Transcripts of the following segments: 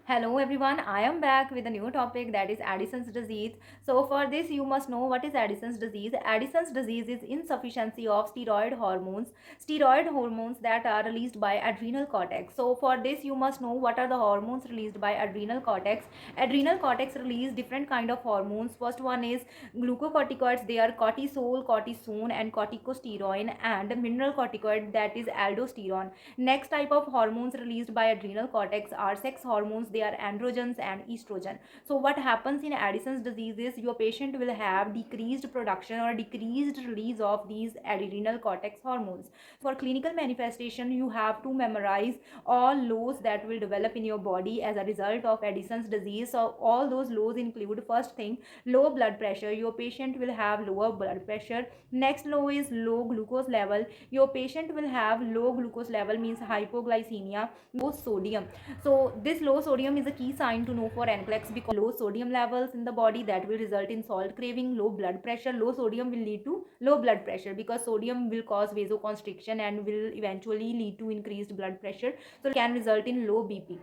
Hello everyone, I am back with a new topic, that is Addison's disease. So for this you must know what is Addison's disease. Addison's disease is insufficiency of steroid hormones that are released by adrenal cortex. So for this you must know what are the hormones released by adrenal cortex. Adrenal cortex release different kind of hormones. First one is glucocorticoids, they are cortisol, cortisone and corticosteroid, and mineral corticoid, that is aldosterone. Next type of hormones released by adrenal cortex are sex hormones, they are androgens and estrogen. So what happens in Addison's disease is your patient will have decreased production or decreased release of these adrenal cortex hormones. For clinical manifestation, you have to memorize all lows that will develop in your body as a result of Addison's disease. So all those lows include, first thing, low blood pressure. Your patient will have lower blood pressure. Next low is low glucose level. Your patient will have low glucose level, means hypoglycemia. Low sodium. So this low sodium is a key sign to know for NCLEX, because low sodium levels in the body that will result in salt craving. Low blood pressure, low sodium will lead to low blood pressure because sodium will cause vasoconstriction and will eventually lead to increased blood pressure, so it can result in low BP.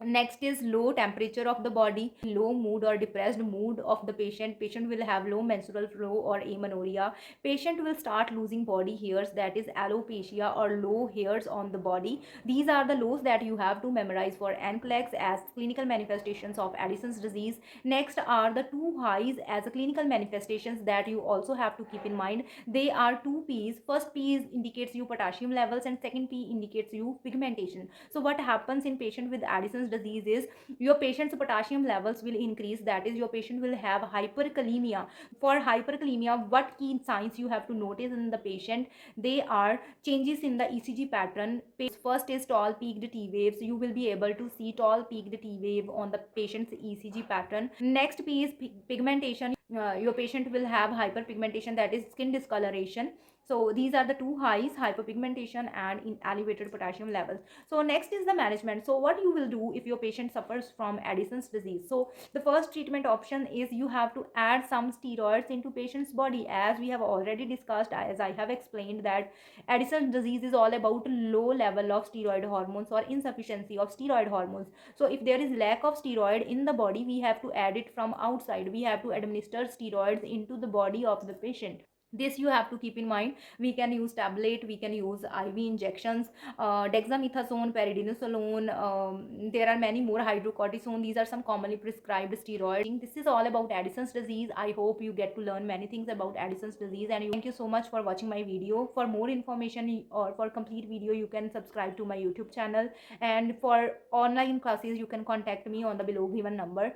Next is low temperature of the body, low mood or depressed mood of the patient will have low menstrual flow or amenorrhea. Patient will start losing body hairs, that is alopecia, or low hairs on the body. These are the lows that you have to memorize for NCLEX as clinical manifestations of Addison's disease. Next are the two highs as a clinical manifestations that you also have to keep in mind. They are two P's. First P is indicates you potassium levels and second P indicates you pigmentation. So what happens in patient with Addison's disease is your patient's potassium levels will increase, that is your patient will have hyperkalemia. For hyperkalemia, what key signs you have to notice in the patient? They are changes in the ECG pattern. First is tall peaked T waves. You will be able to see tall peaked T wave on the patient's ECG pattern. Next P is pigmentation. Your patient will have hyperpigmentation, that is skin discoloration. So these are the two highs, hyperpigmentation and in elevated potassium levels. So next is the management. So what you will do if your patient suffers from Addison's disease? So the first treatment option is you have to add some steroids into patient's body, as we have already discussed, as I have explained that Addison's disease is all about low level of steroid hormones or insufficiency of steroid hormones. So if there is lack of steroid in the body, we have to add it from outside. We have to administer steroids into the body of the patient. This you have to keep in mind. We can use tablet, we can use IV injections, dexamethasone, paridinosolone, there are many more, hydrocortisone. These are some commonly prescribed steroids. This is all about Addison's disease. I hope you get to learn many things about Addison's disease, and thank you so much for watching my video. For more information or for complete video, you can subscribe to my YouTube channel, and for online classes you can contact me on the below given number.